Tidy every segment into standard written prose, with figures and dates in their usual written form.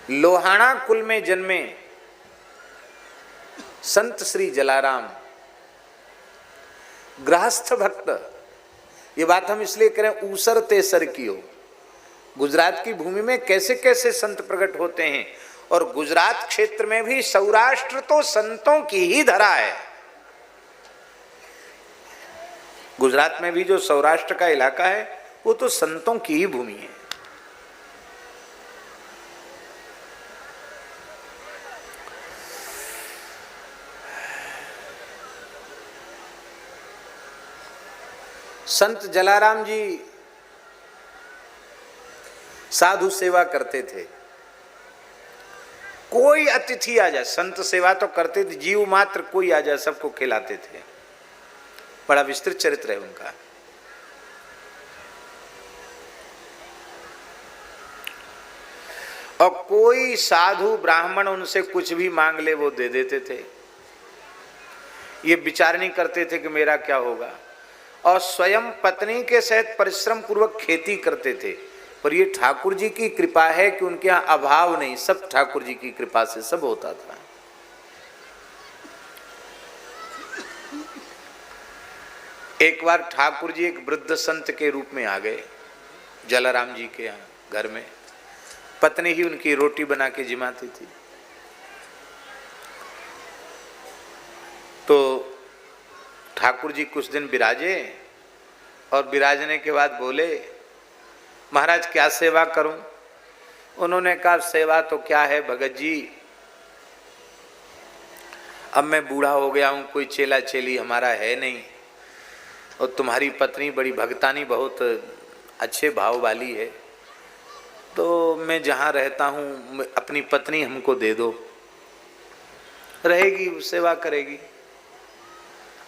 लोहाना कुल में जन्मे संत श्री जलाराम गृहस्थ भक्त। ये बात हम इसलिए करें ऊसर तेसर की हो। गुजरात की भूमि में कैसे कैसे संत प्रकट होते हैं, और गुजरात क्षेत्र में भी सौराष्ट्र तो संतों की ही धरा है। गुजरात में भी जो सौराष्ट्र का इलाका है वो तो संतों की ही भूमि है। संत जलाराम जी साधु सेवा करते थे। कोई अतिथि आ जाए, संत सेवा तो करते थे, जीव मात्र कोई आ जाए सबको खिलाते थे। बड़ा विस्तृत चरित्र है उनका। और कोई साधु ब्राह्मण उनसे कुछ भी मांग ले वो दे देते थे। ये विचार नहीं करते थे कि मेरा क्या होगा। और स्वयं पत्नी के सहित परिश्रम पूर्वक खेती करते थे। पर ये ठाकुर जी की कृपा है कि उनके यहाँ अभाव नहीं, सब ठाकुर जी की कृपा से सब होता था। एक बार ठाकुर जी एक वृद्ध संत के रूप में आ गए जलाराम जी के यहाँ घर में। पत्नी ही उनकी रोटी बना के जिमाती थी। तो ठाकुर जी कुछ दिन विराजे और विराजने के बाद बोले, महाराज क्या सेवा करूं? उन्होंने कहा, सेवा तो क्या है भगत जी, अब मैं बूढ़ा हो गया हूं, कोई चेला चेली हमारा है नहीं, और तुम्हारी पत्नी बड़ी भगतानी, बहुत अच्छे भाव वाली है, तो मैं जहाँ रहता हूँ अपनी पत्नी हमको दे दो, रहेगी सेवा करेगी।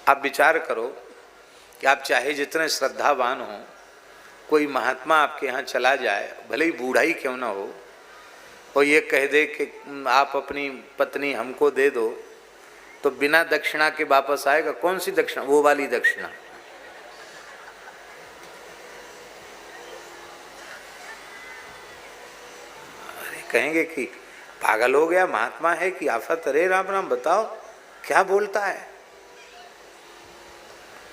आप विचार करो कि आप चाहे जितने श्रद्धावान हो, कोई महात्मा आपके यहाँ चला जाए, भले ही बूढ़ा ही क्यों ना हो, और ये कह दे कि आप अपनी पत्नी हमको दे दो, तो बिना दक्षिणा के वापस आएगा? कौन सी दक्षिणा? वो वाली दक्षिणा। अरे कहेंगे कि पागल हो गया, महात्मा है कि आफत। अरे राम राम, बताओ क्या बोलता है।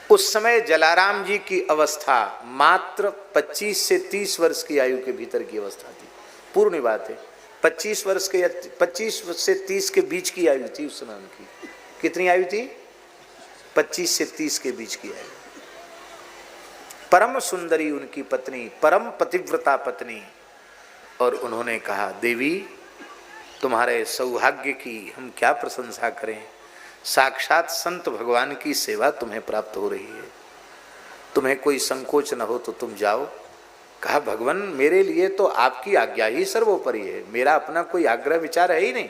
उस समय जलाराम जी की अवस्था मात्र 25 से 30 वर्ष की आयु के भीतर की अवस्था थी। पूर्ण बात है, 25 वर्ष के या 25 से 30 के बीच की आयु थी उस समय उनकी। कितनी आयु थी? 25 से 30 के बीच की आयु। परम सुंदरी उनकी पत्नी, परम पतिव्रता पत्नी। और उन्होंने कहा, देवी तुम्हारे सौभाग्य की हम क्या प्रशंसा करें, साक्षात संत भगवान की सेवा तुम्हें प्राप्त हो रही है, तुम्हें कोई संकोच न हो तो तुम जाओ। कहा, भगवान मेरे लिए तो आपकी आज्ञा ही सर्वोपरि है, मेरा अपना कोई आग्रह विचार है ही नहीं।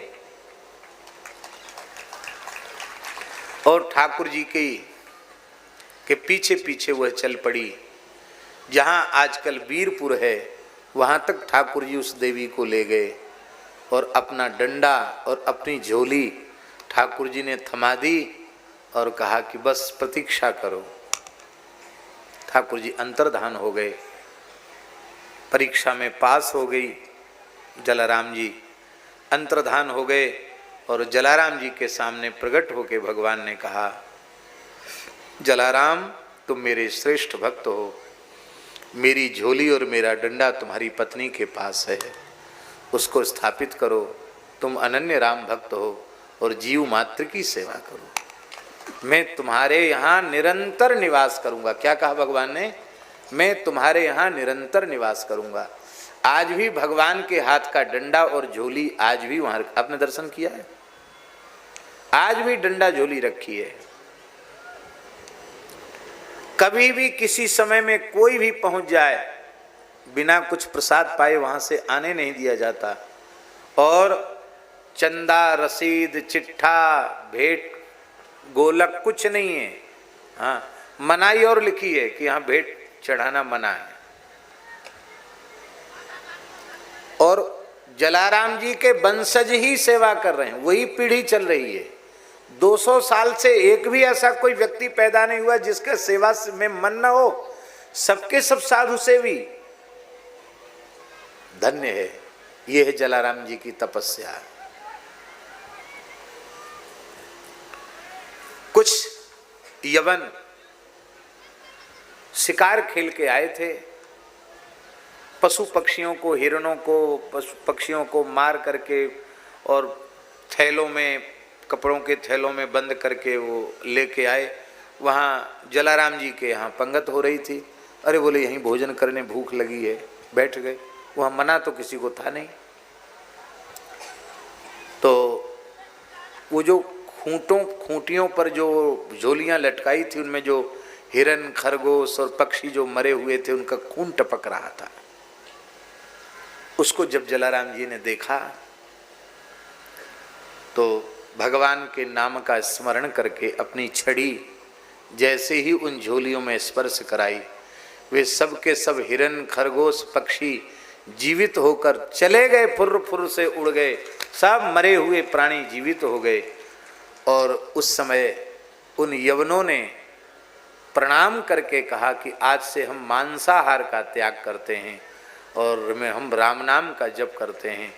और ठाकुर जी के पीछे पीछे वह चल पड़ी। जहाँ आजकल वीरपुर है वहाँ तक ठाकुर जी उस देवी को ले गए, और अपना डंडा और अपनी झोली ठाकुर जी ने थमा दी और कहा कि बस प्रतीक्षा करो। ठाकुर जी अंतर्धान हो गए। परीक्षा में पास हो गई जलाराम जी, अंतर्धान हो गए। और जलाराम जी के सामने प्रकट होकर भगवान ने कहा, जलाराम तुम मेरे श्रेष्ठ भक्त हो, मेरी झोली और मेरा डंडा तुम्हारी पत्नी के पास है, उसको स्थापित करो। तुम अनन्य राम भक्त हो और जीव मात्र की सेवा करो। मैं तुम्हारे यहाँ निरंतर निवास करूँगा। क्या कहा भगवान ने? मैं तुम्हारे यहाँ निरंतर निवास करूँगा। आज भी भगवान के हाथ का डंडा और झोली आज भी वहाँ, आपने दर्शन किया है, आज भी डंडा झोली रखी है। कभी भी किसी समय में कोई भी पहुँच जाए, बिना कुछ प्रसाद पाए वहाँ से आने नहीं दिया जाता। और चंदा, रसीद, चिट्ठा, भेंट, गोलक कुछ नहीं है। हाँ, मनाही और लिखी है कि यहाँ भेंट चढ़ाना मना है। और जलाराम जी के वंशज ही सेवा कर रहे हैं, वही पीढ़ी चल रही है। 200 साल से एक भी ऐसा कोई व्यक्ति पैदा नहीं हुआ जिसके सेवा में मन न हो। सबके सब साधु सेवी। धन्य है ये है जलाराम जी की तपस्या। कुछ यवन शिकार खेल के आए थे, पशु पक्षियों को, हिरणों को, पशु पक्षियों को मार करके और थैलों में, कपड़ों के थैलों में बंद करके वो लेके आए। वहाँ जलाराम जी के यहाँ पंगत हो रही थी। अरे बोले यहीं भोजन करने, भूख लगी है, बैठ गए। वहाँ मना तो किसी को था नहीं। तो वो जो खूंटियों पर जो झोलियाँ लटकाई थी, उनमें जो हिरन, खरगोश और पक्षी जो मरे हुए थे, उनका खून टपक रहा था। उसको जब जलाराम जी ने देखा तो भगवान के नाम का स्मरण करके अपनी छड़ी जैसे ही उन झोलियों में स्पर्श कराई, वे सब के सब हिरन, खरगोश, पक्षी जीवित होकर चले गए, फुर्र फुर्र से उड़ गए। सब मरे हुए प्राणी जीवित हो गए। और उस समय उन यवनों ने प्रणाम करके कहा कि आज से हम मांसाहार का त्याग करते हैं और हम राम नाम का जप करते हैं।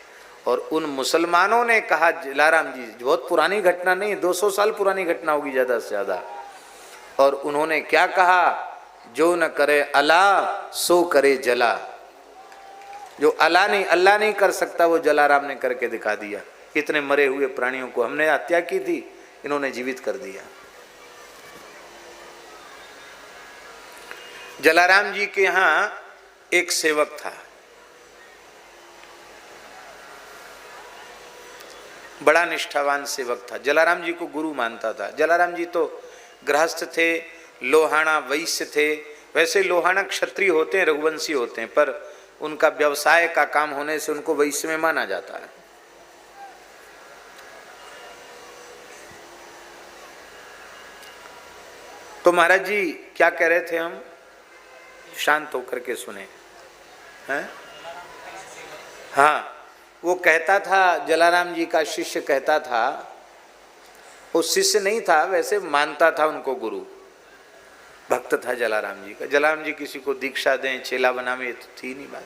और उन मुसलमानों ने कहा, जलाराम जी, बहुत पुरानी घटना नहीं, 200 साल पुरानी घटना होगी ज़्यादा से ज़्यादा। और उन्होंने क्या कहा, जो न करे अल्लाह सो करे जला। जो अल्लाह नहीं कर सकता वो जलाराम ने करके दिखा दिया। इतने मरे हुए प्राणियों को हमने हत्या की थी, इन्होंने जीवित कर दिया। जलाराम जी के यहाँ एक सेवक था, बड़ा निष्ठावान सेवक था, जलाराम जी को गुरु मानता था। जलाराम जी तो गृहस्थ थे, लोहाना वैश्य थे। वैसे लोहाना क्षत्रिय होते हैं, रघुवंशी होते हैं, पर उनका व्यवसाय का काम होने से उनको वैश्य में माना जाता है। तो महाराज जी क्या कह रहे थे, हम शांत होकर के सुने हैं। हाँ, वो कहता था, जलाराम जी का शिष्य कहता था, वो शिष्य नहीं था, वैसे मानता था उनको गुरु, भक्त था जलाराम जी का। जलाराम जी किसी को दीक्षा दें, चेला बनावे, ये तो थी नहीं बात।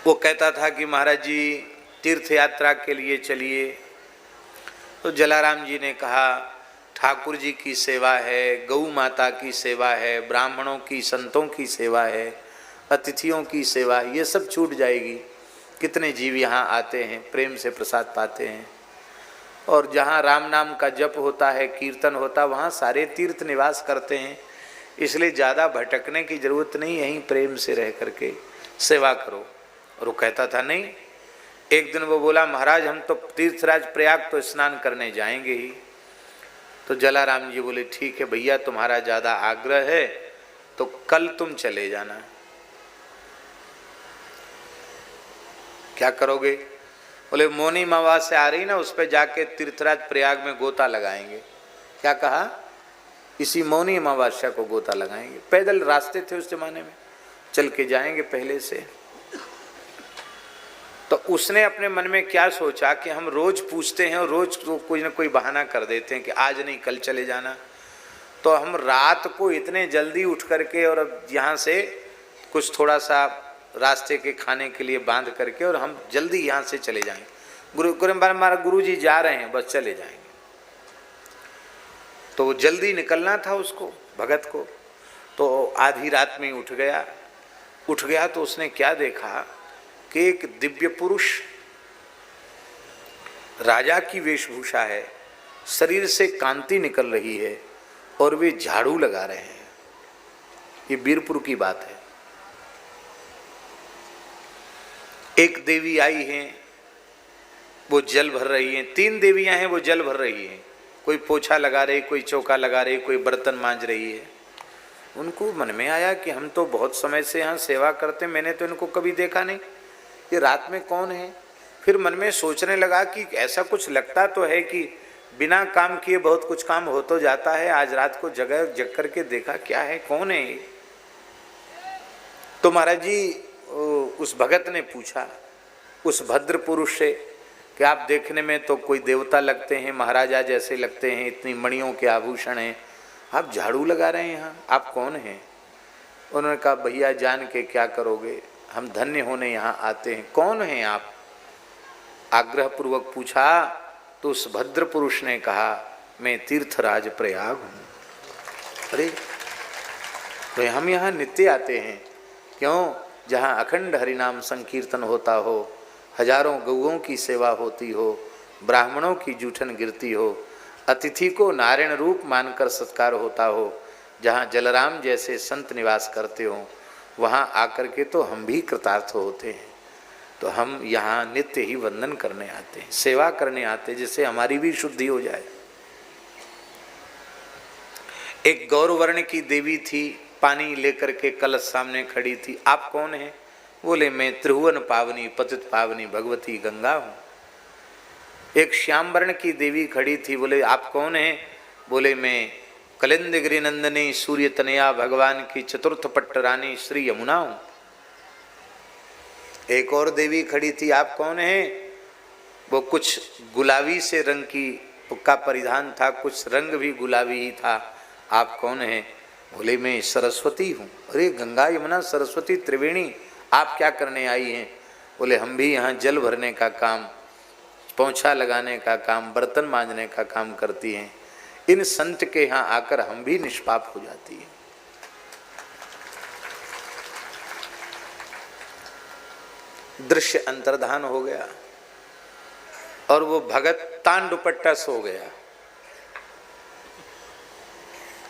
वो कहता था कि महाराज जी तीर्थ यात्रा के लिए चलिए। तो जलाराम जी ने कहा, ठाकुर जी की सेवा है, गौ माता की सेवा है, ब्राह्मणों की, संतों की सेवा है, अतिथियों की सेवा, ये सब छूट जाएगी। कितने जीव यहाँ आते हैं, प्रेम से प्रसाद पाते हैं। और जहाँ राम नाम का जप होता है, कीर्तन होता है, वहाँ सारे तीर्थ निवास करते हैं। इसलिए ज़्यादा भटकने की जरूरत नहीं, यहीं प्रेम से रह करके सेवा करो। और वो कहता था नहीं। एक दिन वो बोला, महाराज हम तो तीर्थराज प्रयाग तो स्नान करने जाएंगे ही। तो जलाराम जी बोले, ठीक है भैया, तुम्हारा ज़्यादा आग्रह है तो कल तुम चले जाना। क्या करोगे? बोले मौनी अमावस्या आ रही ना, उस पर जाके तीर्थराज प्रयाग में गोता लगाएंगे। क्या कहा? इसी मौनी अमावस्या को गोता लगाएंगे। पैदल रास्ते थे उस जमाने में, चल के जाएंगे पहले से। तो उसने अपने मन में क्या सोचा कि हम रोज पूछते हैं और रोज तो कोई ना कोई बहाना कर देते हैं कि आज नहीं कल चले जाना। तो हम रात को इतने जल्दी उठ करके और अब यहाँ से कुछ थोड़ा सा रास्ते के खाने के लिए बांध करके और हम जल्दी यहाँ से चले जाएंगे। हमारा गुरु जी जा रहे हैं, बस चले जाएंगे। तो वो जल्दी निकलना था उसको, भगत को। तो आधी रात में उठ गया तो उसने क्या देखा कि एक दिव्य पुरुष, राजा की वेशभूषा है, शरीर से कांति निकल रही है और वे झाड़ू लगा रहे हैं। ये बीरपुर की बात है। एक देवी आई हैं, वो जल भर रही हैं। 3 देवियां हैं, वो जल भर रही हैं। कोई पोछा लगा रही, कोई चौका लगा रही, कोई बर्तन मांज रही है। उनको मन में आया कि हम तो बहुत समय से यहाँ सेवा करते, मैंने तो इनको कभी देखा नहीं, ये रात में कौन है? फिर मन में सोचने लगा कि ऐसा कुछ लगता तो है कि बिना काम किए बहुत कुछ काम हो तो जाता है। आज रात को जग करके देखा, क्या है, कौन है? तो महाराज जी उस भगत ने पूछा उस भद्र पुरुष से कि आप देखने में तो कोई देवता लगते हैं, महाराजा जैसे लगते हैं, इतनी मणियों के आभूषण हैं, आप झाड़ू लगा रहे हैं यहाँ, आप कौन हैं? उन्होंने कहा, भैया जान के क्या करोगे, हम धन्य होने यहाँ आते हैं। कौन हैं आप? आग्रह पूर्वक पूछा तो उस भद्र पुरुष ने कहा, मैं तीर्थराज प्रयाग हूँ। अरे तो हम यहाँ नित्य आते हैं। क्यों? जहाँ अखंड हरिनाम संकीर्तन होता हो, हजारों गौओं की सेवा होती हो, ब्राह्मणों की जूठन गिरती हो, अतिथि को नारायण रूप मानकर सत्कार होता हो, जहाँ जलराम जैसे संत निवास करते हो, वहाँ आकर के तो हम भी कृतार्थ होते हैं। तो हम यहाँ नित्य ही वंदन करने आते हैं, सेवा करने आते हैं, जिससे हमारी भी शुद्धि हो जाए। एक गौरवर्ण की देवी थी, पानी लेकर के कलश सामने खड़ी थी। आप कौन हैं? बोले मैं त्रिभुवन पावनी पतित पावनी भगवती गंगा हूँ। एक श्याम वर्ण की देवी खड़ी थी। बोले आप कौन हैं? बोले मैं कलिंद गिरि नंदनी सूर्य तनया भगवान की चतुर्थ पट्ट रानी श्री यमुना हूँ। एक और देवी खड़ी थी। आप कौन हैं? वो कुछ गुलाबी से रंग का परिधान था, कुछ रंग भी गुलाबी ही था। आप कौन हैं? बोले मैं सरस्वती हूँ। अरे गंगा यमुना सरस्वती त्रिवेणी, आप क्या करने आई हैं? बोले हम भी यहाँ जल भरने का काम, पोंछा लगाने का काम, बर्तन मांजने का काम करती हैं। इन संत के यहाँ आकर हम भी निष्पाप हो जाती हैं। दृश्य अंतर्धान हो गया और वो भगत तान दुपट्टा सो गया।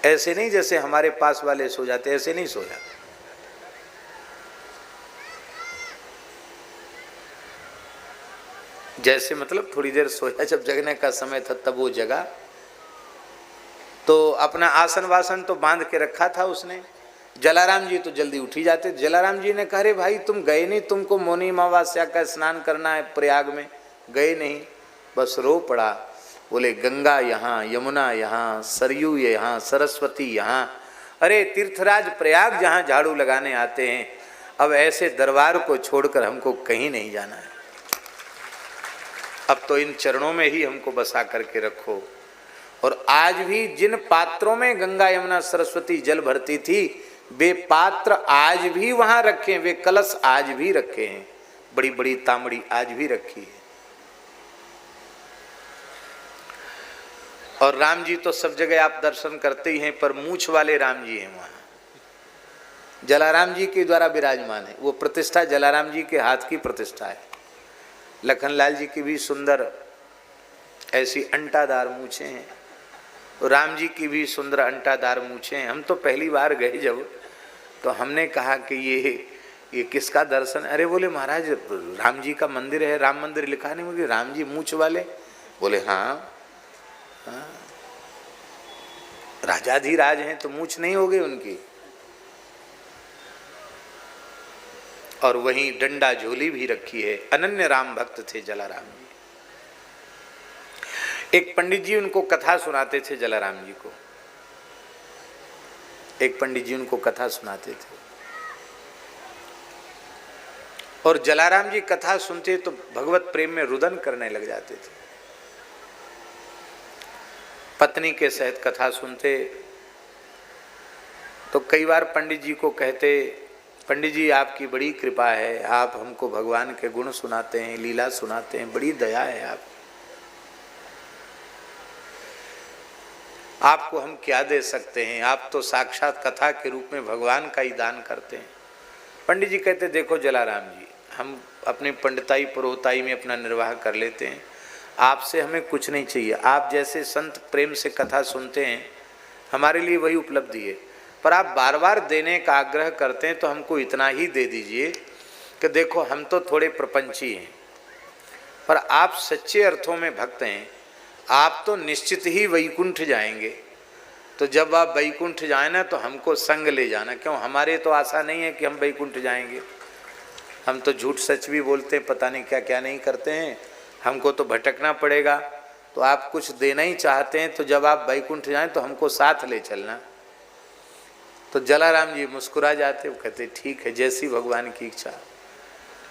ऐसे नहीं जैसे हमारे पास वाले सो जाते, ऐसे नहीं सोया। जैसे मतलब थोड़ी देर सोया, जब जगने का समय था तब वो जगा। तो अपना आसन वासन तो बांध के रखा था उसने। जलाराम जी तो जल्दी उठ ही जाते। जलाराम जी ने कहा, अरे भाई तुम गए नहीं, तुमको मौनी अमावस्या का स्नान करना है प्रयाग में, गए नहीं? बस रो पड़ा। बोले गंगा यहाँ, यमुना यहाँ, सरयू यहाँ, सरस्वती यहाँ। अरे तीर्थराज प्रयाग जहाँ झाड़ू लगाने आते हैं, अब ऐसे दरबार को छोड़कर हमको कहीं नहीं जाना है। अब तो इन चरणों में ही हमको बसा करके रखो। और आज भी जिन पात्रों में गंगा यमुना सरस्वती जल भरती थी, वे पात्र आज भी वहां रखे हैं, वे कलश आज भी रखे हैं, बड़ी बड़ी तांबड़ी आज भी रखी है। और राम जी तो सब जगह आप दर्शन करते ही हैं, पर मूछ वाले राम जी हैं वहां। जलाराम जी के द्वारा विराजमान है। वो प्रतिष्ठा जलाराम जी के हाथ की प्रतिष्ठा है। लखनलाल जी की भी सुंदर ऐसी अंटादार मूछें हैं, राम जी की भी सुंदर अंटादार मूछें हैं। हम तो पहली बार गए जब, तो हमने कहा कि ये किसका दर्शन? अरे बोले महाराज राम जी का मंदिर है, राम मंदिर लिखा नहीं। बोले राम जी मूछ वाले? बोले हाँ, राजाधिराज हैं तो मूछ नहीं होगी उनकी। और वहीं डंडा झोली भी रखी है। अनन्य राम भक्त थे जलाराम जी। एक पंडित जी उनको कथा सुनाते थे, जलाराम जी को। एक पंडित जी उनको कथा सुनाते थे और जलाराम जी कथा सुनते तो भगवत प्रेम में रुदन करने लग जाते थे। पत्नी के सहित कथा सुनते तो कई बार पंडित जी को कहते, पंडित जी आपकी बड़ी कृपा है, आप हमको भगवान के गुण सुनाते हैं, लीला सुनाते हैं, बड़ी दया है आपको हम क्या दे सकते हैं, आप तो साक्षात कथा के रूप में भगवान का ही दान करते हैं। पंडित जी कहते, देखो जलाराम जी, हम अपनी पंडिताई पुरोहिताई में अपना निर्वाह कर लेते हैं, आपसे हमें कुछ नहीं चाहिए। आप जैसे संत प्रेम से कथा सुनते हैं, हमारे लिए वही उपलब्धि है। पर आप बार बार देने का आग्रह करते हैं तो हमको इतना ही दे दीजिए कि देखो हम तो थोड़े प्रपंची हैं, पर आप सच्चे अर्थों में भक्त हैं, आप तो निश्चित ही वैकुंठ जाएंगे। तो जब आप वैकुंठ जाए ना तो हमको संग ले जाना। क्यों? हमारे तो आशा नहीं है कि हम वैकुंठ जाएंगे। हम तो झूठ सच भी बोलते हैं, पता नहीं क्या क्या नहीं करते हैं, हमको तो भटकना पड़ेगा। तो आप कुछ देना ही चाहते हैं तो जब आप वैकुंठ जाएं तो हमको साथ ले चलना। तो जलाराम जी मुस्कुरा जाते, वो कहते ठीक है, जैसी भगवान की इच्छा।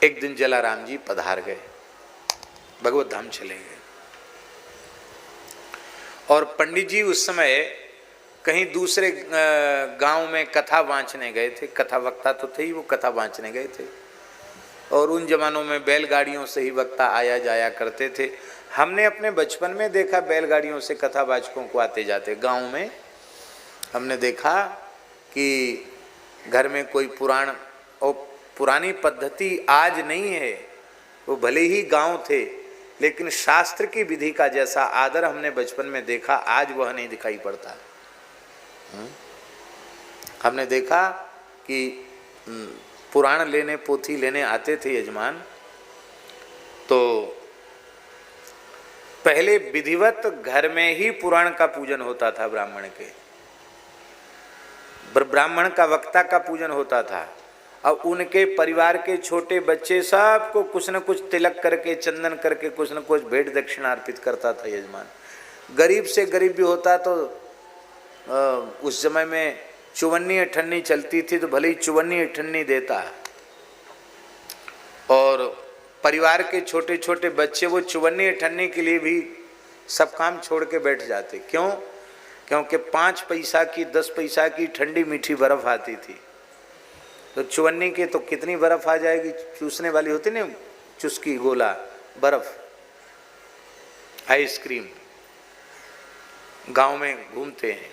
एक दिन जलाराम जी पधार गए, भगवत धाम चले गए। और पंडित जी उस समय कहीं दूसरे गांव में कथा वांचने गए थे। कथा वक्ता तो थे ही, वो कथा वांचने गए थे। और उन जमानों में बैलगाड़ियों से ही वक्ता आया जाया करते थे। हमने अपने बचपन में देखा बैलगाड़ियों से कथावाचकों को आते जाते। गांव में हमने देखा कि घर में कोई पुराण, और पुरानी पद्धति आज नहीं है, वो भले ही गांव थे लेकिन शास्त्र की विधि का जैसा आदर हमने बचपन में देखा आज वह नहीं दिखाई पड़ता। हमने देखा कि पुराण लेने, पोथी लेने आते थे यजमान, तो पहले विधिवत घर में ही पुराण का पूजन होता था। ब्राह्मण का वक्ता का पूजन होता था। अब उनके परिवार के छोटे बच्चे सबको कुछ न कुछ तिलक करके, चंदन करके, कुछ न कुछ भेंट दक्षिणा अर्पित करता था यजमान। गरीब से गरीब भी होता तो उस समय में चुवन्नी अठन्नी चलती थी, तो भले ही चुवन्नी अठन्नी देता। और परिवार के छोटे छोटे बच्चे वो चुवन्नी अठन्नी के लिए भी सब काम छोड़ के बैठ जाते। क्यों? क्योंकि 5 पैसा की, 10 पैसा की ठंडी मीठी बर्फ आती थी, तो चुवन्नी के तो कितनी बर्फ आ जाएगी, चूसने वाली होती ना, चुस्की गोला बर्फ, आइसक्रीम। गांव में घूमते हैं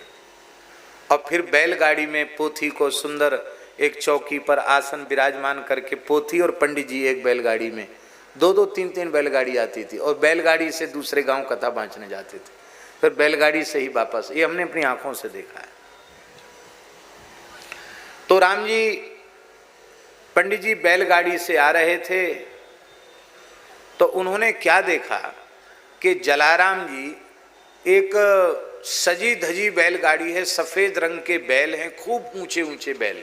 और फिर बैलगाड़ी में पोथी को सुंदर एक चौकी पर आसन विराजमान करके, पोथी और पंडित जी एक बैलगाड़ी में, 2-2, 3-3 बैलगाड़ी आती थी, और बैलगाड़ी से दूसरे गांव कथा बांचने जाते थे, फिर बैलगाड़ी से ही वापस। ये हमने अपनी आंखों से देखा है। तो राम जी, पंडित जी बैलगाड़ी से आ रहे थे तो उन्होंने क्या देखा कि जलाराम जी, एक सजी धजी बैलगाड़ी है, सफ़ेद रंग के बैल हैं, खूब ऊंचे ऊंचे बैल,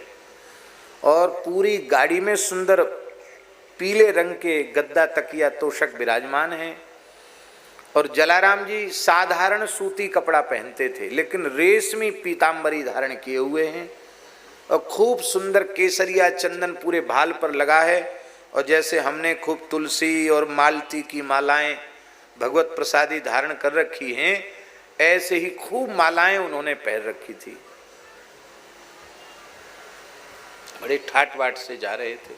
और पूरी गाड़ी में सुंदर पीले रंग के गद्दा तकिया तोशक विराजमान हैं। और जलाराम जी साधारण सूती कपड़ा पहनते थे, लेकिन रेशमी पीताम्बरी धारण किए हुए हैं, और खूब सुंदर केसरिया चंदन पूरे भाल पर लगा है। और जैसे हमने खूब तुलसी और मालती की मालाएं भगवत प्रसादी धारण कर रखी हैं, ऐसे ही खूब मालाएं उन्होंने पहन रखी थी। बड़े ठाट बाट से जा रहे थे।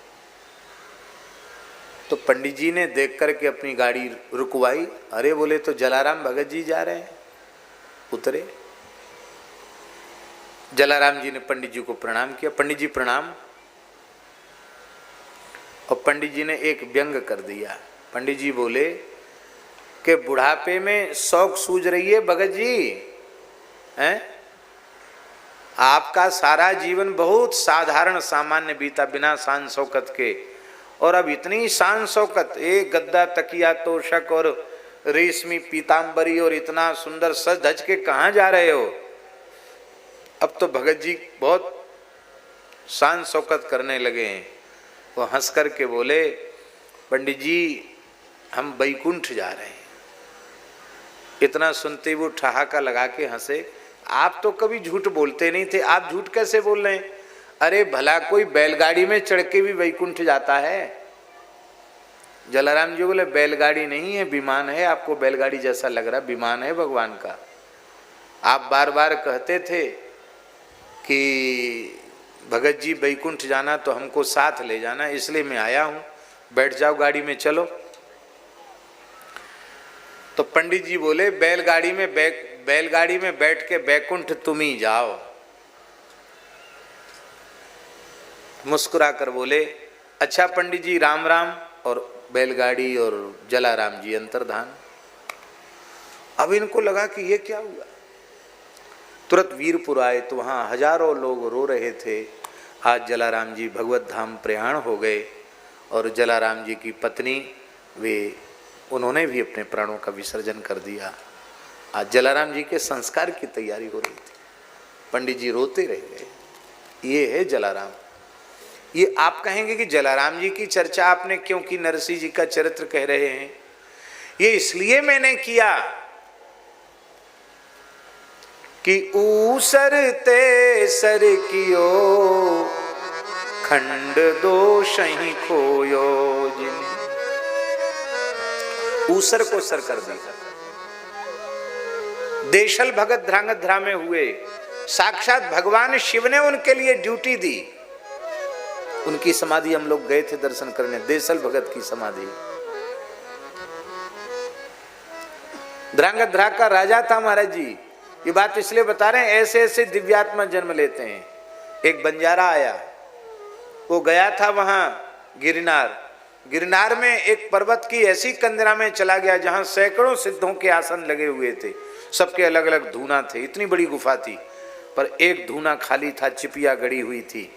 तो पंडित जी ने देख करके अपनी गाड़ी रुकवाई। अरे बोले, तो जलाराम भगत जी जा रहे हैं। उतरे। जलाराम जी ने पंडित जी को प्रणाम किया। पंडित जी प्रणाम। और पंडित जी ने एक व्यंग कर दिया। पंडित जी बोले कि बुढ़ापे में शौक सूझ रही है भगत जी, हैं? आपका सारा जीवन बहुत साधारण सामान्य बीता, बिना शान शौकत के, और अब इतनी शान शौकत, एक गद्दा तकिया तोशक और रेशमी पीताम्बरी और इतना सुंदर सज धज के कहाँ जा रहे हो? अब तो भगत जी बहुत शान शौकत करने लगे हैं। वो हंस कर के बोले, पंडित जी हम वैकुंठ जा रहे हैं। इतना सुनते वो ठहाका लगा के हंसे। आप तो कभी झूठ बोलते नहीं थे, आप झूठ कैसे बोल रहे हैं? अरे भला कोई बैलगाड़ी में चढ़ के भी वैकुंठ जाता है? जलाराम जी बोले, बैलगाड़ी नहीं है, विमान है। आपको बैलगाड़ी जैसा लग रहा, विमान है भगवान का। आप बार बार कहते थे कि भगत जी वैकुंठ जाना तो हमको साथ ले जाना, इसलिए मैं आया हूँ, बैठ जाओ गाड़ी में, चलो। तो पंडित जी बोले, बैलगाड़ी में बैठ के बैकुंठ तुम ही जाओ। मुस्कुरा कर बोले, अच्छा पंडित जी राम राम। और बैलगाड़ी और जलाराम जी अंतर्धान। अब इनको लगा कि ये क्या हुआ। तुरंत वीरपुर आए तो वहाँ हजारों लोग रो रहे थे। आज जलाराम जी भगवत धाम प्रयाण हो गए। और जलाराम जी की पत्नी, उन्होंने भी अपने प्राणों का विसर्जन कर दिया। आज जलाराम जी के संस्कार की तैयारी हो रही थी। पंडित जी रोते रह गए। ये है जलाराम। ये आप कहेंगे कि जलाराम जी की चर्चा आपने क्यों की, नरसिंह जी का चरित्र कह रहे हैं? ये इसलिए मैंने किया कि ऊसरते सर कियो खंड दोष ही खोयो जिन। ऊसर को सर कर दिया। देशल भगत ध्रांगध्रा में हुए, साक्षात भगवान शिव ने उनके लिए ड्यूटी दी उनकी समाधि हम लोग गए थे दर्शन करने, देसल भगत की समाधि। ध्रांगध्रा का राजा था महाराज जी। ये बात इसलिए बता रहे हैं, ऐसे ऐसे दिव्यात्मा जन्म लेते हैं। एक बंजारा आया, वो गया था वहां गिरनार। गिरनार में एक पर्वत की ऐसी कंदरा में चला गया जहां सैकड़ों सिद्धों के आसन लगे हुए थे, सबके अलग अलग धूना थे। इतनी बड़ी गुफा थी, पर एक धूना खाली था, चिपिया गड़ी हुई थी।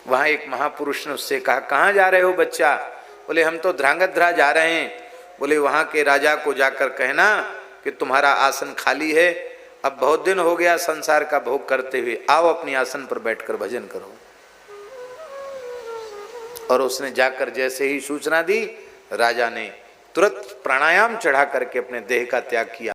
वहां एक महापुरुष ने उससे कहा, कहाँ जा रहे हो बच्चा? बोले हम तो ध्रांगध्रा जा रहे हैं। बोले वहां के राजा को जाकर कहना कि तुम्हारा आसन खाली है, अब बहुत दिन हो गया संसार का भोग करते हुए, आओ अपनी आसन पर बैठकर भजन करो। और उसने जाकर जैसे ही सूचना दी, राजा ने तुरंत प्राणायाम चढ़ा करके अपने देह का त्याग किया।